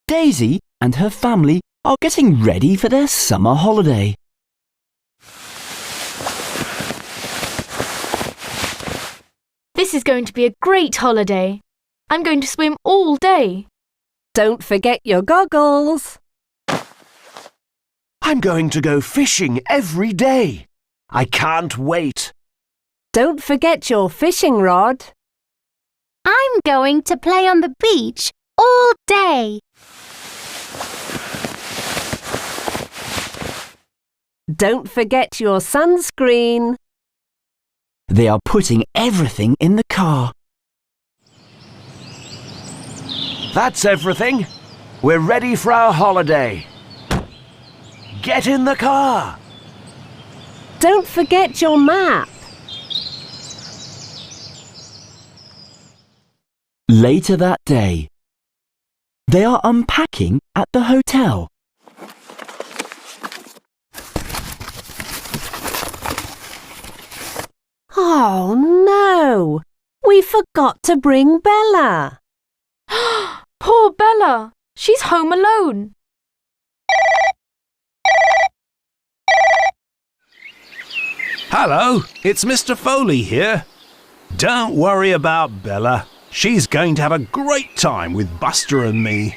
Daisy and her family are getting ready for their summer holiday. This is going to be a great holiday. I'm going to swim all day. Don't forget your goggles. I'm going to go fishing every day. I can't wait. Don't forget your fishing rod. I'm going to play on the beach all day. Don't forget your sunscreen. They are putting everything in the car. That's everything. We're ready for our holiday. Get in the car. Don't forget your map. Later that day, they are unpacking at the hotel. Oh no! We forgot to bring Bella. Poor Bella. She's home alone. Hello, it's Mr. Foley here. Don't worry about Bella. She's going to have a great time with Buster and me.